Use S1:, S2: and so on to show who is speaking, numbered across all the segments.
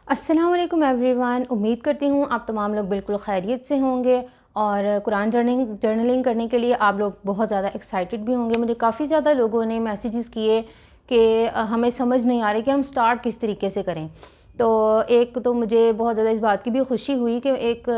S1: अस्सलाम वालेकुम एवरीवन। उम्मीद करती हूँ आप तमाम लोग बिल्कुल खैरियत से होंगे और कुरान जर्नलिंग करने के लिए आप लोग बहुत ज़्यादा एक्साइटेड भी होंगे। मुझे काफ़ी ज़्यादा लोगों ने मैसेजेस किए कि हमें समझ नहीं आ रही कि हम स्टार्ट किस तरीके से करें। तो एक तो मुझे बहुत ज़्यादा इस बात की भी खुशी हुई कि एक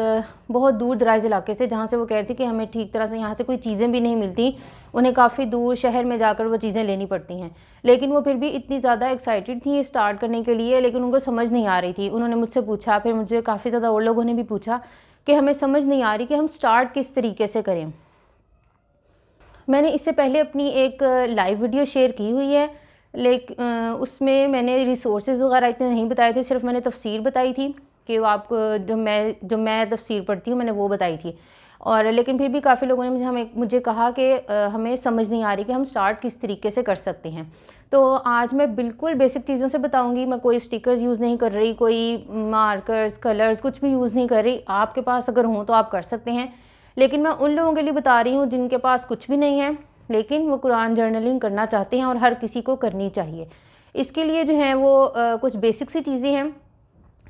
S1: बहुत दूर दराज इलाके से, जहाँ से वो कह रही थी कि हमें ठीक तरह से यहाँ से कोई चीज़ें भी नहीं मिलती, उन्हें काफ़ी दूर शहर में जाकर वो चीज़ें लेनी पड़ती हैं, लेकिन वो फिर भी इतनी ज़्यादा एक्साइटेड थी स्टार्ट करने के लिए, लेकिन उनको समझ नहीं आ रही थी। उन्होंने मुझसे पूछा, फिर मुझे काफ़ी ज़्यादा और लोगों ने भी पूछा कि हमें समझ नहीं आ रही कि हम स्टार्ट किस तरीके से करें। मैंने इससे पहले अपनी एक लाइव वीडियो शेयर की हुई है, लेकिन उसमें मैंने रिसोर्सेज वगैरह इतने नहीं बताए थे, सिर्फ मैंने तफसीर बताई थी कि वो आपको जो मैं तफसीर पढ़ती हूँ मैंने वो बताई थी। और लेकिन फिर भी काफ़ी लोगों ने मुझे कहा कि हमें समझ नहीं आ रही कि हम स्टार्ट किस तरीके से कर सकते हैं। तो आज मैं बिल्कुल बेसिक चीज़ों से बताऊंगी। मैं कोई स्टिकर्स यूज़ नहीं कर रही, कोई मार्कर्स, कलर्स कुछ भी यूज़ नहीं कर रही। आपके पास अगर हों तो आप कर सकते हैं, लेकिन मैं उन लोगों के लिए बता रही हूँ जिनके पास कुछ भी नहीं है लेकिन वो कुरान जर्नलिंग करना चाहते हैं, और हर किसी को करनी चाहिए। इसके लिए जो है वो कुछ बेसिक सी चीज़ें हैं।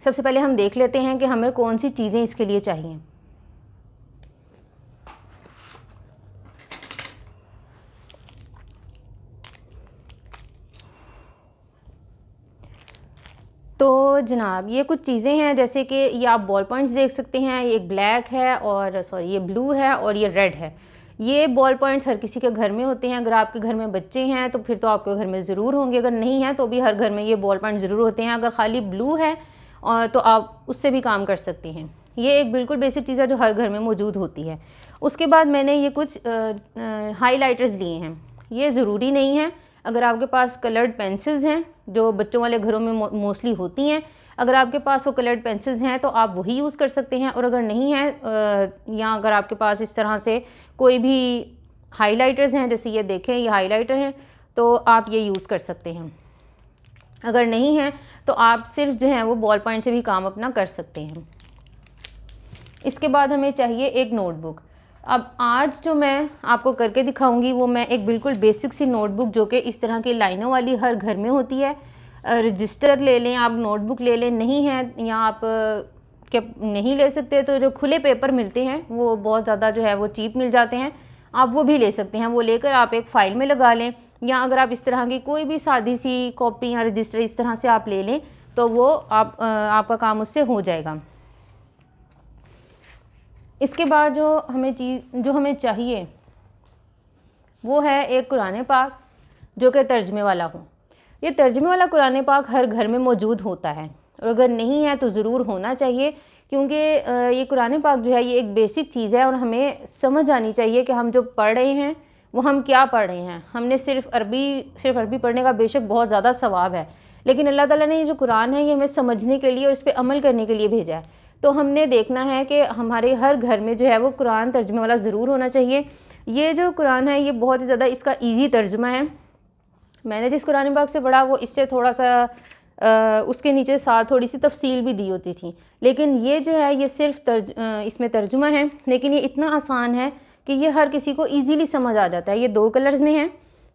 S1: सबसे पहले हम देख लेते हैं कि हमें कौन सी चीज़ें इसके लिए चाहिए। तो जनाब ये कुछ चीज़ें हैं, जैसे कि ये आप बॉल पॉइंट्स देख सकते हैं। ये एक ब्लैक है और सॉरी ये ब्लू है और ये रेड है। ये बॉल पॉइंट्स हर किसी के घर में होते हैं। अगर आपके घर में बच्चे हैं तो फिर तो आपके घर में ज़रूर होंगे, अगर नहीं है तो भी हर घर में ये बॉल पॉइंट ज़रूर होते हैं। अगर खाली ब्लू है तो आप उससे भी काम कर सकते हैं। ये एक बिल्कुल बेसिक चीज़ है जो हर घर में मौजूद होती है। उसके बाद मैंने ये कुछ हाईलाइटर्स लिए हैं। ये ज़रूरी नहीं है। अगर आपके पास कलर्ड पेंसिल्स हैं जो बच्चों वाले घरों में मोस्टली होती हैं, अगर आपके पास वो कलर्ड पेंसिल्स हैं तो आप वही यूज़ कर सकते हैं। और अगर नहीं है या अगर आपके पास इस तरह से कोई भी हाइलाइटर्स हैं, जैसे ये देखें ये हाइलाइटर हैं, तो आप ये यूज़ कर सकते हैं। अगर नहीं है तो आप सिर्फ जो है वो बॉल पॉइंट से भी काम अपना कर सकते हैं। इसके बाद हमें चाहिए एक नोटबुक। अब आज जो मैं आपको करके दिखाऊंगी वो मैं एक बिल्कुल बेसिक सी नोटबुक, जो कि इस तरह की लाइनों वाली हर घर में होती है। रजिस्टर ले लें आप, नोटबुक ले लें, नहीं है या आप के नहीं ले सकते तो जो खुले पेपर मिलते हैं वो बहुत ज़्यादा जो है वो चीप मिल जाते हैं, आप वो भी ले सकते हैं। वो लेकर आप एक फ़ाइल में लगा लें, या अगर आप इस तरह की कोई भी सादी सी कॉपी या रजिस्टर इस तरह से आप ले लें तो वो आपका काम उससे हो जाएगा। इसके बाद जो हमें चाहिए वो है एक कुरान पाक जो कि तर्जमे वाला हो। ये तर्जमे वाला कुरान पाक हर घर में मौजूद होता है, और अगर नहीं है तो ज़रूर होना चाहिए, क्योंकि ये कुरान पाक जो है ये एक बेसिक चीज़ है और हमें समझ आनी चाहिए कि हम जो पढ़ रहे हैं वो हम क्या पढ़ रहे हैं। हमने सिर्फ अरबी पढ़ने का बेशक बहुत ज़्यादा सवाब है, लेकिन अल्लाह ताला ने ये जो कुरान है ये हमें समझने के लिए और इस पर अमल करने के लिए भेजा है। तो हमने देखना है कि हमारे हर घर में जो है वो कुरान तर्जुमे वाला ज़रूर होना चाहिए। ये जो कुरान है ये बहुत ही ज़्यादा इसका ईजी तर्जुमा है। मैंने जिस कुरान पाक से पढ़ा वो इससे थोड़ा सा उसके नीचे साथ थोड़ी सी तफसील भी दी होती थी, लेकिन ये जो है ये सिर्फ इसमें तर्जुमा है, लेकिन ये इतना आसान है कि ये हर किसी को ईजीली समझ आ जाता है। ये 2 कलर्स में है,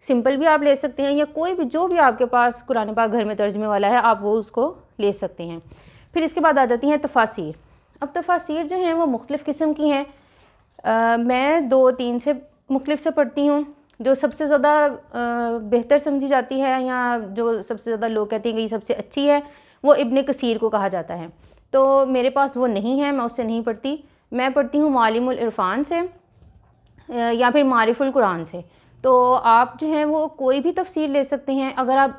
S1: सिंपल भी आप ले सकते हैं या कोई भी जो भी आपके पास कुरान पाक घर में तर्जुमे वाला है आप वो उसको ले सकते हैं। फिर इसके बाद आ जाती हैं तफासिर। अब तफासिर जो हैं वो मुख्तलिफ़ किस्म की हैं। मैं 2-3 से मुख्तलिफ से पढ़ती हूँ। जो सबसे ज़्यादा बेहतर समझी जाती है या जो सबसे ज़्यादा लोग कहते हैं कि ये सबसे अच्छी है, वो इब्न कसीर को कहा जाता है। तो मेरे पास वो नहीं है, मैं उससे नहीं पढ़ती। मैं पढ़ती हूँ मालिमुल इरफान से या फिर मारिफुल कुरान से। तो आप जो है वो कोई भी तफसीर ले सकते हैं। अगर आप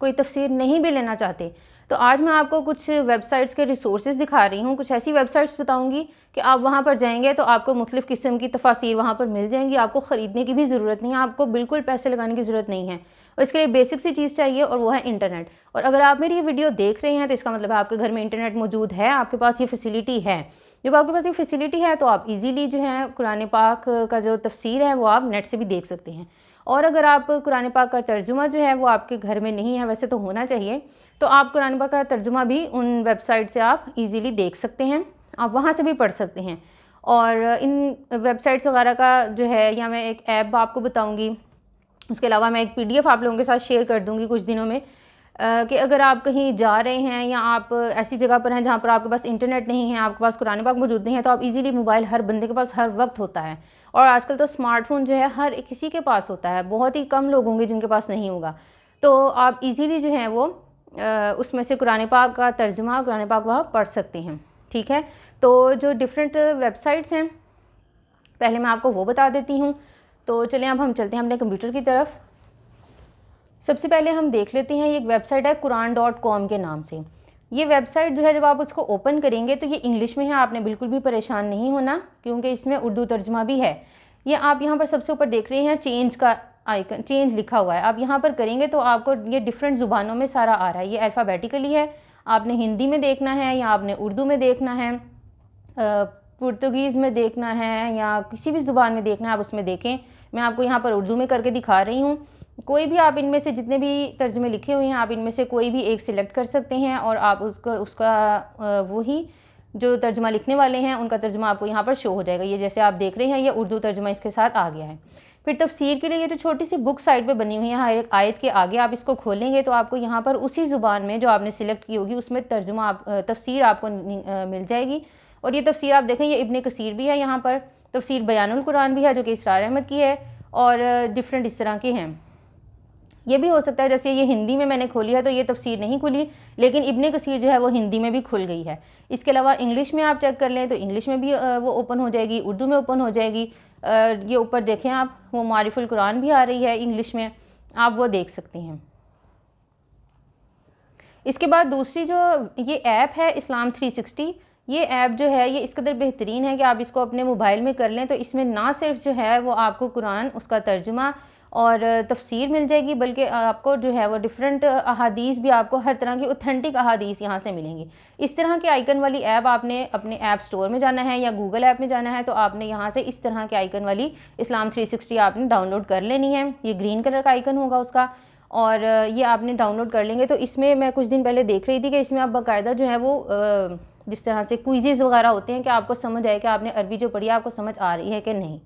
S1: कोई तफसीर नहीं भी लेना चाहते तो आज मैं आपको कुछ वेबसाइट्स के रिसोर्सेज दिखा रही हूँ। कुछ ऐसी वेबसाइट्स बताऊँगी कि आप वहाँ पर जाएंगे तो आपको मुख्तलिफ़ किस्म की तफासिर वहाँ पर मिल जाएंगी। आपको ख़रीदने की भी ज़रूरत नहीं है, आपको बिल्कुल पैसे लगाने की ज़रूरत नहीं है, और इसके लिए बेसिक सी चीज़ चाहिए और वो है इंटरनेट। और अगर आप मेरी ये वीडियो देख रहे हैं तो इसका मतलब है आपके घर में इंटरनेट मौजूद है, आपके पास ये फैसिलिटी है। जब आपके पास ये फैसिलिटी है तो आप इजीली जो है कुरान पाक का जो तफसीर है वो आप नेट से भी देख सकते हैं। और अगर आप कुरान पाक का तर्जुमा जो है वो आपके घर में नहीं है, वैसे तो होना चाहिए, तो आप कुरान पाक का तर्जुमा भी उन वेबसाइट से आप इजीली देख सकते हैं, आप वहाँ से भी पढ़ सकते हैं। और इन वेबसाइट्स वगैरह का जो है, या मैं एक ऐप आपको बताऊँगी, उसके अलावा मैं एक PDF आप लोगों के साथ शेयर कर दूँगी कुछ दिनों में। कि अगर आप कहीं जा रहे हैं या आप ऐसी जगह पर हैं जहाँ पर आपके पास इंटरनेट नहीं है, आपके पास कुरान पाक मौजूद नहीं है, तो आप इजीली मोबाइल हर बंदे के पास हर वक्त होता है। और आजकल तो स्मार्टफोन जो है हर किसी के पास होता है, बहुत ही कम लोग होंगे जिनके पास नहीं होगा। तो आप इजीली जो है वो उसमें से कुरान पाक का तर्जुमा, कुरान पाक वह पढ़ सकते हैं। ठीक है, तो जो डिफरेंट वेबसाइट्स हैं पहले मैं आपको वो बता देती हूँ। तो चलें अब हम चलते हैं अपने कंप्यूटर की तरफ। सबसे पहले हम देख लेते हैं, ये एक वेबसाइट है quran.com के नाम से। ये वेबसाइट जो है जब आप उसको ओपन करेंगे तो ये इंग्लिश में है, आपने बिल्कुल भी परेशान नहीं होना क्योंकि इसमें उर्दू तर्जुमा भी है। ये आप यहाँ पर सबसे ऊपर देख रहे हैं चेंज का आइकन, चेंज लिखा हुआ है। आप यहाँ पर करेंगे तो आपको ये डिफरेंट ज़ुबानों में सारा आ रहा है। ये अल्फ़ाबेटिकली है, आपने हिंदी में देखना है या आपने उर्दू में देखना है, पुर्तगीज़ में देखना है या किसी भी ज़ुबान में देखना है, आप उसमें देखें। मैं आपको यहाँ पर उर्दू में करके दिखा रही हूँ। कोई भी आप इनमें से जितने भी तर्जुमे लिखे हुए हैं आप इनमें से कोई भी एक सिलेक्ट कर सकते हैं और आप उसका वही जो तर्जुमा लिखने वाले हैं उनका तर्जुमा आपको यहाँ पर शो हो जाएगा। ये जैसे आप देख रहे हैं ये उर्दू तर्जुमा इसके साथ आ गया है। फिर तफसीर के लिए ये जो छोटी सी बुक साइड पे बनी हुई है हर एक आयत के आगे, आप इसको खोलेंगे तो आपको यहाँ पर उसी ज़ुबान में जो आपने सिलेक्ट की होगी उसमें तर्जुमा तफसीर आपको मिल जाएगी। और ये तफसीर आप देखें, ये इब्ने कसीर भी है, यहाँ पर तफसीर बयानुल कुरान भी है जो कि इसरार अहमद की है, और डिफरेंट इस तरह के हैं। ये भी हो सकता है जैसे ये हिंदी में मैंने खोली है तो ये तफसीर नहीं खुली, लेकिन इब्ने कसीर जो है वो हिंदी में भी खुल गई है। इसके अलावा इंग्लिश में आप चेक कर लें तो इंग्लिश में भी वो ओपन हो जाएगी, उर्दू में ओपन हो जाएगी। ये ऊपर देखें आप, वो मारिफुल कुरान भी आ रही है इंग्लिश में, आप वो देख सकते हैं। इसके बाद दूसरी जो ये ऐप है इस्लाम 360, ये ऐप जो है ये इस कदर बेहतरीन है कि आप इसको अपने मोबाइल में कर लें तो इसमें ना सिर्फ जो है वो आपको कुरान उसका तर्जुमा और तफसीर मिल जाएगी, बल्कि आपको जो है वो डिफरेंट अहादीस भी, आपको हर तरह की ऑथेंटिक अहादीस यहाँ से मिलेंगी। इस तरह के आइकन वाली ऐप आपने अपने ऐप स्टोर में जाना है या गूगल ऐप में जाना है तो आपने यहाँ से इस तरह के आइकन वाली इस्लाम 360 आपने डाउनलोड कर लेनी है। ये ग्रीन कलर का आइकन होगा उसका, और ये आपने डाउनलोड कर लेंगे तो इसमें मैं कुछ दिन पहले देख रही थी कि इसमें आप बाकायदा जो है वो जिस तरह से क्विज़ेज़ वगैरह होते हैं कि आपको समझ आए कि आपने अरबी जो पढ़ी है आपको समझ आ रही है कि नहीं।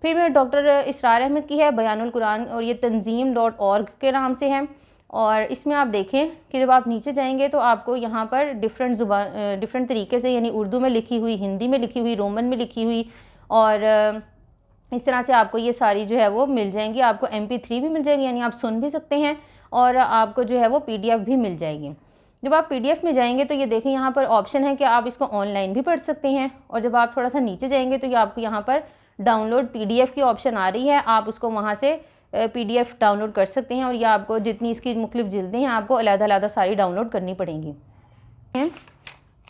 S1: फिर मैं डॉक्टर इसरार अहमद की है बयानुल कुरान, और ये तंजीम.org के नाम से है। और इसमें आप देखें कि जब आप नीचे जाएंगे तो आपको यहाँ पर डिफरेंट तरीके से, यानी उर्दू में लिखी हुई, हिंदी में लिखी हुई, रोमन में लिखी हुई, और इस तरह से आपको ये सारी जो है वो मिल जाएंगी। आपको MP3 भी मिल जाएगी, यानी आप सुन भी सकते हैं, और आपको जो है वो PDF भी मिल जाएगी। जब आप PDF में जाएंगे तो ये देखें यहाँ पर ऑप्शन है कि आप इसको ऑनलाइन भी पढ़ सकते हैं, और जब आप थोड़ा सा नीचे जाएंगे तो ये आपको यहाँ पर डाउनलोड PDF की ऑप्शन आ रही है, आप उसको वहाँ से PDF डाउनलोड कर सकते हैं। और ये आपको जितनी इसकी मुख्तलिफ जिल्दें हैं आपको अलग-अलग सारी डाउनलोड करनी पड़ेंगी।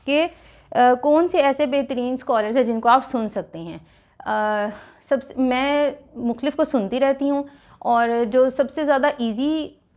S1: कि कौन से ऐसे बेहतरीन स्कॉलर्स हैं जिनको आप सुन सकते हैं। मैं मुख्तलिफ को सुनती रहती हूँ, और जो सबसे ज़्यादा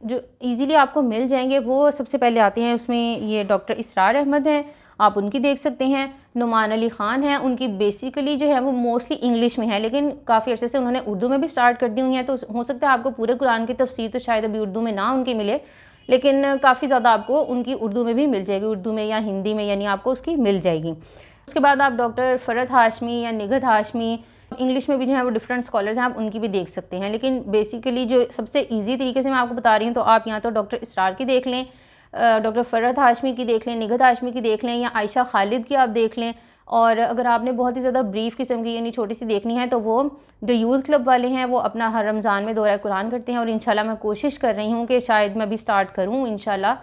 S1: जो ईज़िली आपको मिल जाएंगे वो सबसे पहले आते हैं, उसमें ये डॉक्टर इसरार अहमद हैं, आप उनकी देख सकते हैं। नुमान अली ख़ान हैं, उनकी बेसिकली जो है वो मोस्टली इंग्लिश में है, लेकिन काफ़ी अर्से से उन्होंने उर्दू में भी स्टार्ट कर दी हुई हैं, तो हो सकता है आपको पूरे कुरान की तफसीर तो शायद अभी उर्दू में ना उनकी मिले, लेकिन काफ़ी ज़्यादा आपको उनकी उर्दू में भी मिल जाएगी, उर्दू में या हिंदी में, यानी आपको उसकी मिल जाएगी। उसके बाद आप डॉक्टर फ़रहत हाशमी या निगहत हाशमी, इंग्लिश में भी जो है वो डिफरेंट स्कॉलर्स हैं, आप उनकी भी देख सकते हैं। लेकिन बेसिकली जो सबसे इजी तरीके से मैं आपको बता रही हूँ, तो आप यहाँ तो डॉक्टर इसरार की देख लें, डॉक्टर फ़रहत हाशमी की देख लें, निगहत हाशमी की देख लें, या आयशा खालिद की आप देख लें। और अगर आपने बहुत ही ज़्यादा ब्रीफ किस्म की यानी छोटी सी देखनी है तो वो जो यूथ क्लब वाले हैं वो अपना हर रमज़ान में दौरा कुरान करते हैं, और इंशाल्लाह मैं कोशिश कर रही हूँ कि शायद मैं भी स्टार्ट करूँ इंशाल्लाह,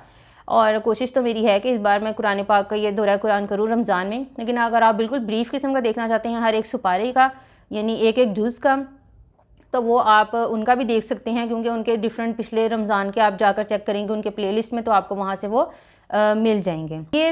S1: और कोशिश तो मेरी है कि इस बार मैं कुरान पाक का ये दौरा कुरान करूँ रमज़ान में। लेकिन अगर आप बिल्कुल ब्रीफ किस्म का देखना चाहते हैं, हर एक सुपारी का यानी एक जुज़ का, तो वो आप उनका भी देख सकते हैं, क्योंकि उनके डिफरेंट पिछले रमज़ान के आप जाकर चेक करेंगे उनके प्लेलिस्ट में, तो आपको वहाँ से वो मिल जाएंगे। ये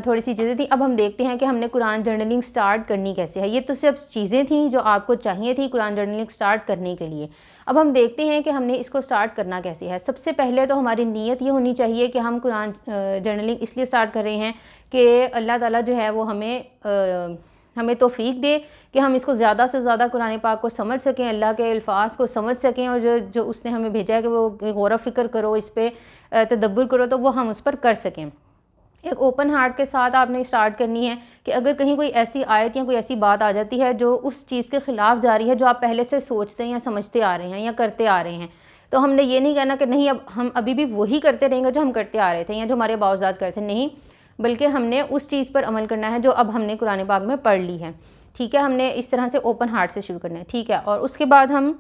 S1: थोड़ी सी चीज़ें थी। अब हम देखते हैं कि हमने कुरान जर्नलिंग स्टार्ट करनी कैसे है। ये तो सब चीज़ें थी जो आपको चाहिए थी कुरान जर्नलिंग स्टार्ट करने के लिए। अब हम देखते हैं कि हमने इसको स्टार्ट करना कैसे है। सबसे पहले तो हमारी नीयत ये होनी चाहिए कि हम कुरान जर्नलिंग इसलिए स्टार्ट कर रहे हैं कि अल्लाह ताला जो है वो हमें तौफीक दे कि हम इसको ज़्यादा से ज़्यादा कुरान पाक को समझ सकें, अल्लाह के अल्फाज को समझ सकें, और जो उसने हमें भेजा है कि वो गौर फ़िक्र करो, इस पर तदब्बुर करो, तो वो हम उस पर कर सकें। एक ओपन हार्ट के साथ आपने स्टार्ट करनी है कि अगर कहीं कोई ऐसी आयत या कोई ऐसी बात आ जाती है जो उस चीज़ के ख़िलाफ़ जा रही है जो आप पहले से सोचते हैं या समझते आ रहे हैं या करते आ रहे हैं, तो हमने ये नहीं कहना कि नहीं अब हम अभी भी वही करते रहेंगे जो हम करते आ रहे थे या जो हमारे बाउज़ात करते, नहीं, बल्कि हमने उस चीज़ पर अमल करना है जो अब हमने कुरान पाक में पढ़ ली है। ठीक है, हमने इस तरह से ओपन हार्ट से शुरू करना है। ठीक है, और उसके बाद हम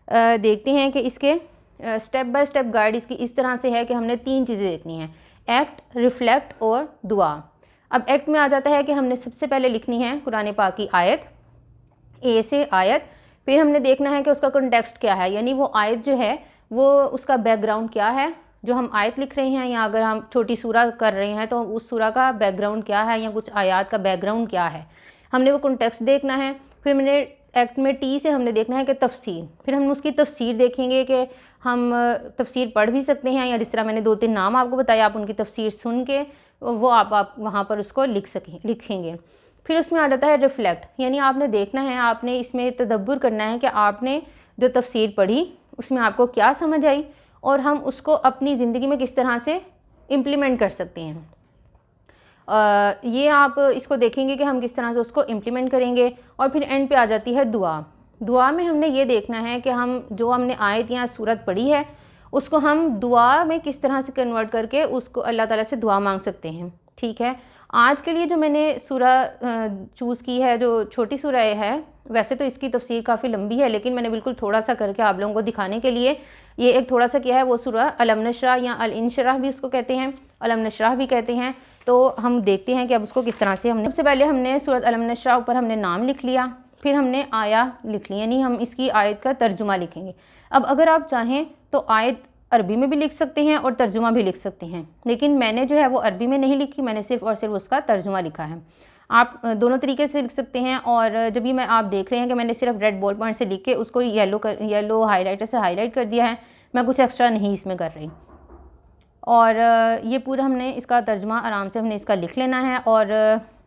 S1: देखते हैं कि इसके स्टेप बाय स्टेप गाइड इसकी इस तरह से है कि हमने 3 चीज़ें देखनी हैं, एक्ट, रिफ्लेक्ट और दुआ। अब एक्ट में आ जाता है कि हमने सबसे पहले लिखनी है कुरान पाक की आयत, ए से आयत, फिर हमने देखना है कि उसका कॉन्टेक्स्ट क्या है, यानी वो आयत जो है वो उसका बैकग्राउंड क्या है, जो हम आयत लिख रहे हैं या अगर हम छोटी सूरा कर रहे हैं तो उस सूरा का बैकग्राउंड क्या है या कुछ आयात का बैकग्राउंड क्या है, हमने वो कॉन्टेक्स्ट देखना है। फिर मैंने एक्ट में टी से हमने देखना है कि तफसीर, फिर हम उसकी तफसीर देखेंगे कि हम तफसीर पढ़ भी सकते हैं या जिस तरह मैंने 2-3 नाम आपको बताया, आप उनकी तफसीर सुन के वो आप वहाँ पर उसको लिखेंगे। फिर उसमें आ जाता है रिफ्लेक्ट, यानी आपने देखना है, आपने इसमें तदब्बुर करना है कि आपने जो तफसीर पढ़ी उसमें आपको क्या समझ आई और हम उसको अपनी ज़िंदगी में किस तरह से इम्प्लीमेंट कर सकते हैं। ये आप इसको देखेंगे कि हम किस तरह से उसको इम्प्लीमेंट करेंगे। और फिर एंड पे आ जाती है दुआ। दुआ में हमने ये देखना है कि हम जो हमने आयत या सूरत पढ़ी है उसको हम दुआ में किस तरह से कन्वर्ट करके उसको अल्लाह ताला से दुआ मांग सकते हैं। ठीक है, आज के लिए जो मैंने सूरा चूज़ की है जो छोटी सूरा है, वैसे तो इसकी तफसीर काफ़ी लंबी है लेकिन मैंने बिल्कुल थोड़ा सा करके आप लोगों को दिखाने के लिए ये एक थोड़ा सा किया है। वो सूरा अलम नशरह या अल इंशराह भी उसको कहते हैं, अलम नशरह भी कहते हैं। तो हम देखते हैं कि अब उसको किस तरह से हमने, सबसे पहले हमने सूरत अलम नशरह ऊपर हमने नाम लिख लिया, फिर हमने आया लिख ली, यानी हम इसकी आयत का तर्जुमा लिखेंगे। अब अगर आप चाहें तो आयत अरबी में भी लिख सकते हैं और तर्जुमा भी लिख सकते हैं, लेकिन मैंने जो है वो अरबी में नहीं लिखी, मैंने सिर्फ और सिर्फ उसका तर्जुमा लिखा है। आप दोनों तरीके से लिख सकते हैं। और जब भी मैं आप देख रहे हैं कि मैंने सिर्फ रेड बॉल पॉइंट से लिख के उसको येलो हाईलाइटर से हाईलाइट कर दिया है, मैं कुछ एक्स्ट्रा नहीं इसमें कर रही। और ये पूरा हमने इसका तर्जुमा आराम से हमने इसका लिख लेना है। और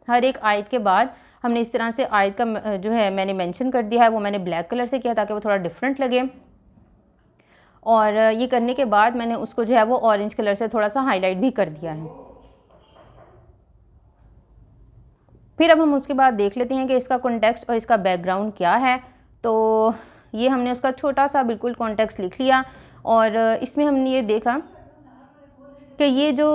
S1: हर एक आयत के बाद हमने इस तरह से आयत का जो है मैंने मेंशन कर दिया है, वो मैंने ब्लैक कलर से किया ताकि वो थोड़ा डिफरेंट लगे। और ये करने के बाद मैंने उसको जो है वो ऑरेंज कलर से थोड़ा सा हाईलाइट भी कर दिया है। फिर अब हम उसके बाद देख लेते हैं कि इसका कॉन्टेक्स्ट और इसका बैकग्राउंड क्या है। तो ये हमने उसका छोटा सा बिल्कुल कॉन्टेक्स्ट लिख लिया और इसमें हमने ये देखा कि ये जो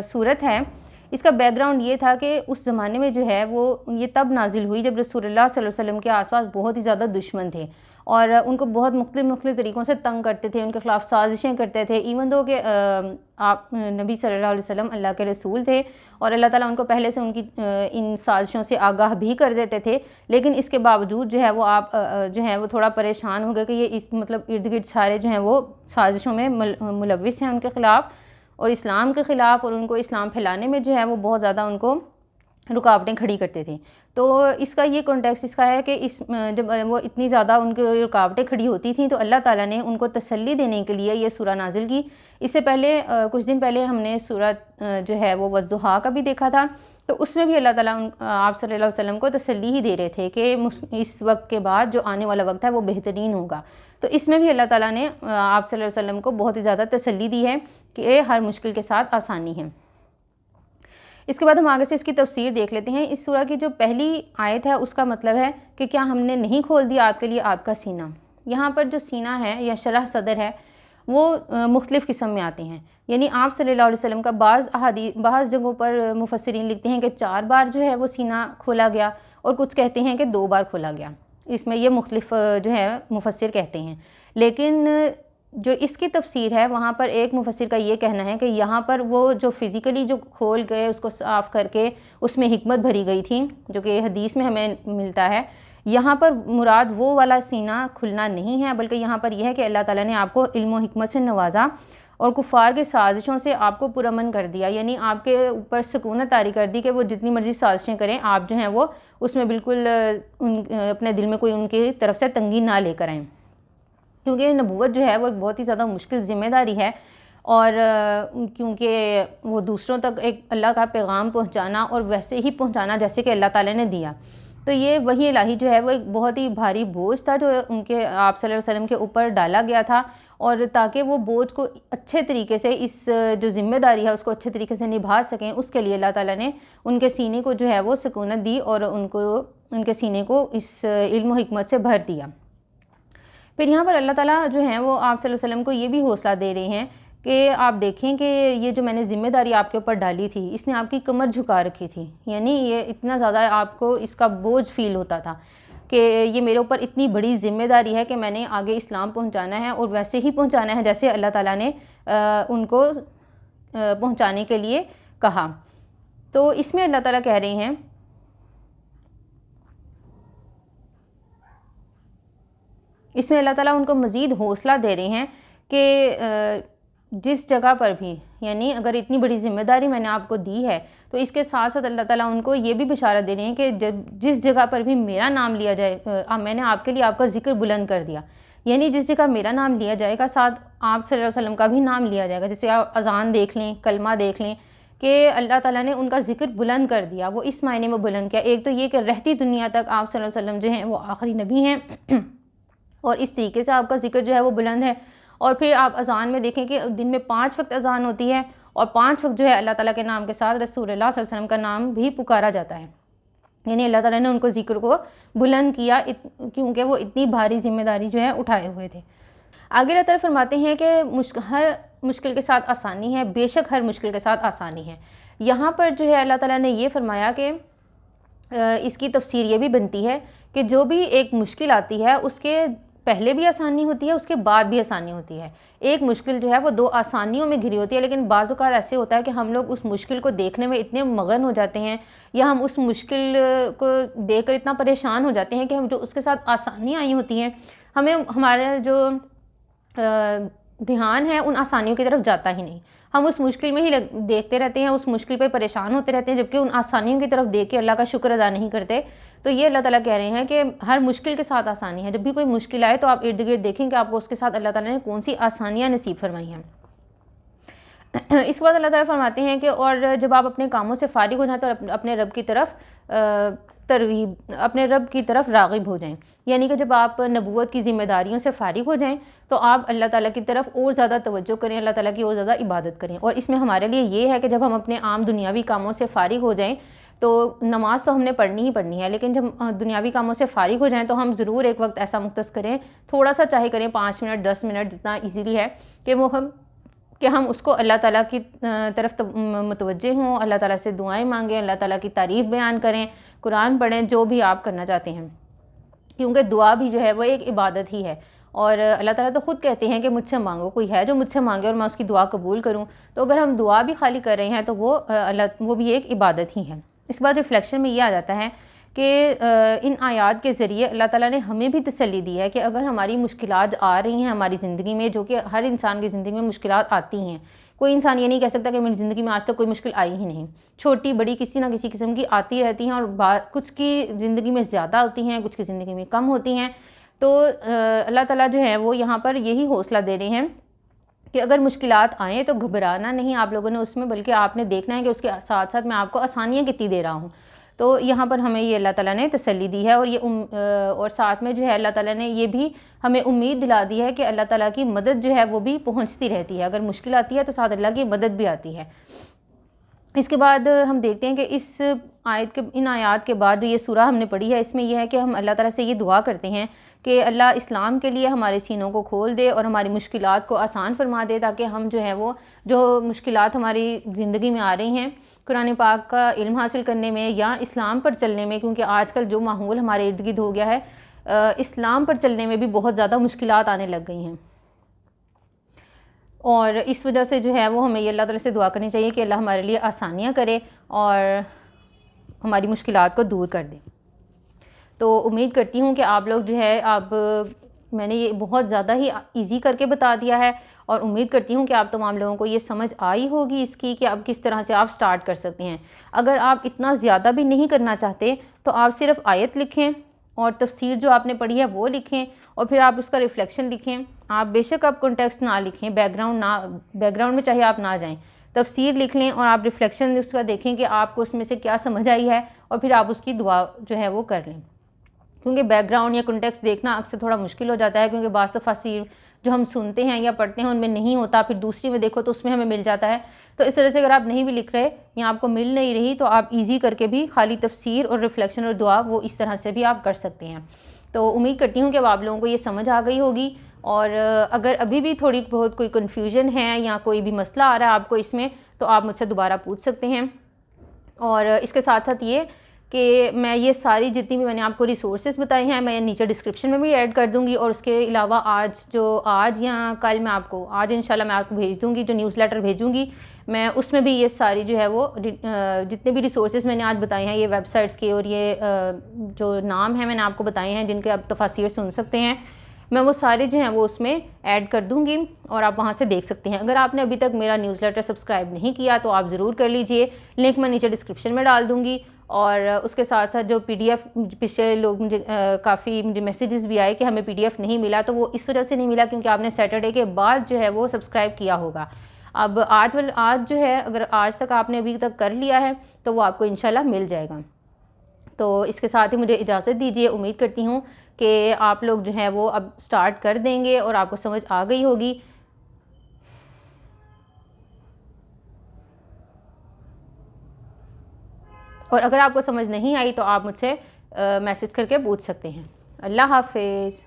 S1: सूरत है इसका बैकग्राउंड ये था कि उस ज़माने में जो है वो ये तब नाजिल हुई जब रसूलुल्लाह सल्लल्लाहु अलैहि वसल्लम के आसपास बहुत ही ज़्यादा दुश्मन थे और उनको बहुत मुख्तलिफ़ तरीक़ों से तंग करते थे, उनके ख़िलाफ़ साजिशें करते थे। इवन दो कि आप नबी सल्लल्लाहु अलैहि वसल्लम अल्लाह के रसूल थे और अल्लाह ताला उनको पहले से उनकी इन साजिशों से आगाह भी कर देते थे, लेकिन इसके बावजूद जो है वो आप जो है वो थोड़ा परेशान हो गए कि ये इस मतलब इर्द गिर्द सारे जो हैं वो साजिशों में मुलव्विस हैं उनके ख़िलाफ़ और इस्लाम के ख़िलाफ़, और उनको इस्लाम फैलाने में जो है वो बहुत ज़्यादा उनको रुकावटें खड़ी करते थे। तो इसका ये कॉन्टेक्स्ट इसका है कि इस जब वो इतनी ज़्यादा उनकी रुकावटें खड़ी होती थी तो अल्लाह ताला ने उनको तसल्ली देने के लिए ये सूरा नाजिल की। इससे पहले कुछ दिन पहले हमने सूरा जो है वो वज़्ज़ुहा का भी देखा था, तो उसमें भी अल्लाह ताला आप सल्लल्लाहु अलैहि वसल्लम को तसल्ली ही दे रहे थे कि इस वक्त के बाद जो आने वाला वक्त है वो बेहतरीन होगा। तो इसमें भी अल्लाह ताला ने आप सल्लल्लाहु अलैहि वसल्लम को बहुत ही ज़्यादा तसल्ली दी है कि हर मुश्किल के साथ आसानी है। इसके बाद हम आगे से इसकी तफसीर देख लेते हैं। इस सूरा की जो पहली आयत है उसका मतलब है कि क्या हमने नहीं खोल दिया आपके लिए आपका सीना। यहाँ पर जो सीना है या शरह सदर है वो मुख्तलिफ़ किस्म में आते हैं, यानी आप सल्लल्लाहु अलैहि वसल्लम का बाज़ जगहों पर मुफस्सिरीन लिखते हैं कि 4 बार जो है वो सीना खोला गया और कुछ कहते हैं कि 2 बार खोला गया। इसमें ये मुख्तलिफ़ जो है मुफस्सिर कहते हैं, लेकिन जो इसकी तफसीर है वहाँ पर एक मुफस्सिर का ये कहना है कि यहाँ पर वो जो फ़िज़िकली जो खोल गए उसको साफ़ करके उसमें हिकमत भरी गई थी, जो कि हदीस में हमें मिलता है। यहाँ पर मुराद वो वाला सीना खुलना नहीं है, बल्कि यहाँ पर यह है कि अल्लाह ताला ने आपको इल्म व हिकमत से नवाजा और कुफ़ार के साजिशों से आपको पुरअमन कर दिया, यानी आपके ऊपर सुकूनत तारी कर दी कि वो जितनी मर्ज़ी साजिशें करें आप जो हैं वो उसमें बिल्कुल अपने दिल में कोई उनकी तरफ से तंगी ना लेकर आएँ, क्योंकि नबूवत जो है वो एक बहुत ही ज़्यादा मुश्किल ज़िम्मेदारी है। और क्योंकि वो दूसरों तक एक अल्लाह का पैगाम पहुंचाना और वैसे ही पहुंचाना जैसे कि अल्लाह ताला ने दिया, तो ये वही इलाही जो है वो एक बहुत ही भारी बोझ था जो उनके आप सल्लल्लाहु अलैहि वसल्लम के ऊपर डाला गया था। और ताकि वो बोझ को अच्छे तरीके से इस जो ज़िम्मेदारी है उसको अच्छे तरीके से निभा सकें, उसके लिए अल्लाह ताला ने उनके सीने को जो है वो सुकूनत दी और उनको उनके सीने को इस इल्म व हिकमत से भर दिया। फिर यहाँ पर अल्लाह ताला जो है वो आप सल्लल्लाहु अलैहि वसल्लम को ये भी हौसला दे रहे हैं कि आप देखें कि ये जो मैंने ज़िम्मेदारी आपके ऊपर डाली थी, इसने आपकी कमर झुका रखी थी, यानी ये इतना ज़्यादा आपको इसका बोझ फ़ील होता था कि ये मेरे ऊपर इतनी बड़ी ज़िम्मेदारी है कि मैंने आगे इस्लाम पहुंचाना है और वैसे ही पहुंचाना है जैसे अल्लाह ताला ने उनको पहुंचाने के लिए कहा। तो इसमें अल्लाह ताला कह रहे हैं इसमें अल्लाह ताला उनको मज़ीद हौसला दे रहे हैं कि जिस जगह पर भी, यानी अगर इतनी बड़ी ज़िम्मेदारी मैंने आपको दी है तो इसके साथ साथ अल्लाह ताला उनको ये भी बिशारत दे रहे हैं कि जब जिस जगह पर भी मेरा नाम लिया जाए, मैंने आपके लिए आपका ज़िक्र बुलंद कर दिया, यानी जिस जगह मेरा नाम लिया जाएगा साथ आप सल्लल्लाहु अलैहि वसल्लम का भी नाम लिया जाएगा। जैसे आप अज़ान देख लें, कलमा देख लें कि अल्लाह ताला ने उनका ज़िक्र बुलंद कर दिया। वो इस मायने में बुलंद किया, एक तो ये कि रहती दुनिया तक आप सल्लल्लाहु अलैहि वसल्लम जो हैं वो आखिरी नबी हैं और इस तरीके से आपका ज़िक्र जो है वो बुलंद है। और फिर आप अज़ान में देखें कि दिन में 5 वक्त अज़ान होती है और 5 वक्त जो है अल्लाह ताला के नाम के साथ रसूलुल्लाह सल्लल्लाहु अलैहि वसल्लम का नाम भी पुकारा जाता है, यानी अल्लाह ताला ने उनको ज़िक्र को बुलंद किया क्योंकि वो इतनी भारी ज़िम्मेदारी जो है उठाए हुए थे। आगे अल्लाह ताला फरमाते हैं कि हर मुश्किल के साथ आसानी है, बेशक हर मुश्किल के साथ आसानी है। यहाँ पर जो है अल्लाह ताला ने ये फरमाया कि इसकी तफसीर ये भी बनती है कि जो भी एक मुश्किल आती है उसके पहले भी आसानी होती है, उसके बाद भी आसानी होती है। एक मुश्किल जो है वो 2 आसानियों में घिरी होती है, लेकिन बाज़ औक़ात ऐसे होता है कि हम लोग उस मुश्किल को देखने में इतने मगन हो जाते हैं या हम उस मुश्किल को देखकर इतना परेशान हो जाते हैं कि हम जो उसके साथ आसानियाँ आई होती हैं, हमें हमारा जो ध्यान है उन आसानियों की तरफ जाता ही नहीं। हम उस मुश्किल में ही देखते रहते हैं, उस मुश्किल पे परेशान होते रहते हैं, जबकि उन आसानियों की तरफ देख के अल्लाह का शुक्र अदा नहीं करते। तो ये अल्लाह ताला कह रहे हैं कि हर मुश्किल के साथ आसानी है। जब भी कोई मुश्किल आए तो आप इर्द गिर्द देखें कि आपको उसके साथ अल्लाह ताला ने कौन सी आसानियाँ नसीब फरमाई हैं। इसके बाद अल्लाह ताला फरमाते हैं कि और जब आप अपने कामों से फारिग हो जाएं तो अपने रब की तरफ अपने रब की तरफ राग़िब हो जाएं, यानी कि जब आप नबूवत की ज़िम्मेदारियों से फारिग हो जाएं तो आप अल्लाह ताला की तरफ और ज़्यादा तवज्जो करें, अल्लाह ताला की और ज़्यादा इबादत करें। और इसमें हमारे लिए ये है कि जब हम अपने आम दुनियावी कामों से फारिग हो जाएं तो नमाज़ तो हमने पढ़नी ही पढ़नी है, लेकिन जब दुनियावी कामों से फारिग हो जाएं तो हम ज़रूर एक वक्त ऐसा मुख्तस करें, थोड़ा सा चाहे करें 5 मिनट 10 मिनट, जितना ईज़िली है कि हम उसको अल्लाह ताला की तरफ मुतवज्जे हों, अल्लाह ताला से दुआएं मांगें, अल्लाह ताला की तारीफ़ बयान करें, कुरान पढ़ें, जो भी आप करना चाहते हैं, क्योंकि दुआ भी जो है वो एक इबादत ही है। और अल्लाह ताला तो ख़ुद कहते हैं कि मुझसे मांगो, कोई है जो मुझसे मांगे और मैं उसकी दुआ कबूल करूँ। तो अगर हम दुआ भी खाली कर रहे हैं तो वो भी एक इबादत ही है। इस बार रिफ्लेक्शन में ये आ जाता है कि इन आयात के ज़रिए अल्लाह ताला ने हमें भी तसल्ली दी है कि अगर हमारी मुश्किलात आ रही हैं हमारी ज़िंदगी में, जो कि हर इंसान की ज़िंदगी में मुश्किलात आती हैं, कोई इंसान ये नहीं कह सकता कि मेरी ज़िंदगी में आज तक कोई मुश्किल आई ही नहीं, छोटी बड़ी किसी ना किसी किस्म की आती रहती हैं और कुछ की ज़िंदगी में ज़्यादा होती हैं, कुछ की ज़िंदगी में कम होती हैं। तो अल्लाह ताला जो है वो यहाँ पर यही हौसला दे रहे हैं कि अगर मुश्किलात आएँ तो घबराना नहीं आप लोगों ने उसमें, बल्कि आपने देखना है कि उसके साथ साथ मैं आपको आसानियाँ कितनी दे रहा हूँ। तो यहाँ पर हमें ये अल्लाह ताला ने तसल्ली दी है और ये और साथ में जो है अल्लाह ताला ने ये भी हमें उम्मीद दिला दी है कि अल्लाह ताला की मदद जो है वो भी पहुँचती रहती है। अगर मुश्किल आती है तो साथ अल्लाह की मदद भी आती है। इसके बाद हम देखते हैं कि इन आयत के बाद जो ये सूरा हमने पढ़ी है, इसमें यह है कि हम अल्लाह ताला से ये दुआ करते हैं कि अल्लाह इस्लाम के लिए हमारे सीनों को खोल दे और हमारी मुश्किलात को आसान फरमा दे, ताकि हम जो है वो जो मुश्किलात हमारी ज़िंदगी में आ रही हैं कुरान पाक का इल्म हासिल करने में या इस्लाम पर चलने में, क्योंकि आजकल जो माहौल हमारे इर्द गिर्द हो गया है, इस्लाम पर चलने में भी बहुत ज़्यादा मुश्किलात आने लग गई हैं। और इस वजह से जो है वो हमें ये अल्लाह ताला से दुआ करनी चाहिए कि अल्लाह हमारे लिए आसानियाँ करे और हमारी मुश्किलात को दूर कर दे। तो उम्मीद करती हूँ कि आप लोग जो है मैंने ये बहुत ज़्यादा ही इजी करके बता दिया है और उम्मीद करती हूँ कि आप तमाम लोगों को ये समझ आई होगी इसकी कि आप किस तरह से आप स्टार्ट कर सकते हैं। अगर आप इतना ज़्यादा भी नहीं करना चाहते तो आप सिर्फ आयत लिखें और तफसीर जो आपने पढ़ी है वो लिखें और फिर आप उसका रिफ्लेक्शन लिखें। आप बेशक आप कॉन्टेक्स्ट ना लिखें, बैकग्राउंड में चाहे आप ना जाएं, तफसीर लिख लें और आप रिफ्लेक्शन उसका देखें कि आपको उसमें से क्या समझ आई है और फिर आप उसकी दुआ जो है वो कर लें। क्योंकि बैकग्राउंड या कॉन्टेक्स्ट देखना अक्सर थोड़ा मुश्किल हो जाता है, क्योंकि बाज़ तफसीर जो हम सुनते हैं या पढ़ते हैं उनमें नहीं होता, फिर दूसरी में देखो तो उसमें हमें मिल जाता है। तो इस तरह से अगर आप नहीं भी लिख रहे या आपको मिल नहीं रही तो आप ईजी करके भी खाली तफसीर और रिफ्लेक्शन और दुआ वो इस तरह से भी आप कर सकते हैं। तो उम्मीद करती हूँ कि अब आप लोगों को ये समझ आ गई होगी। और अगर अभी भी थोड़ी बहुत कोई कन्फ्यूजन है या कोई भी मसला आ रहा है आपको इसमें, तो आप मुझसे दोबारा पूछ सकते हैं। और इसके साथ साथ ये कि मैं ये सारी जितनी भी मैंने आपको रिसोर्सेज बताए हैं मैं नीचे डिस्क्रिप्शन में भी ऐड कर दूंगी। और उसके अलावा आज या कल मैं आपको, आज इंशाल्लाह मैं आपको भेज दूंगी, जो न्यूज़लेटर भेजूंगी मैं उसमें भी ये सारी जो है वो जितने भी रिसोर्सेज मैंने आज बताए हैं, ये वेबसाइट्स के और ये जो नाम है मैंने आपको बताए हैं जिनके आप तफासिर सुन सकते हैं, मैं वो सारे जो हैं वो उसमें ऐड कर दूंगी और आप वहाँ से देख सकते हैं। अगर आपने अभी तक मेरा न्यूज़लेटर सब्सक्राइब नहीं किया तो आप ज़रूर कर लीजिए, लिंक मैं नीचे डिस्क्रिप्शन में डाल दूँगी। और उसके साथ साथ जो PDF पिछले लोग मुझे काफ़ी मुझे मैसेजेस भी आए कि हमें PDF नहीं मिला, तो वो इस वजह से नहीं मिला क्योंकि आपने सैटरडे के बाद जो है वो सब्सक्राइब किया होगा। अब आज जो है, अगर आज तक आपने अभी तक कर लिया है तो वो आपको इंशाल्लाह मिल जाएगा। तो इसके साथ ही मुझे इजाज़त दीजिए। उम्मीद करती हूँ कि आप लोग जो है वो अब स्टार्ट कर देंगे और आपको समझ आ गई होगी। और अगर आपको समझ नहीं आई तो आप मुझसे मैसेज करके पूछ सकते हैं। अल्लाह हाफिज़।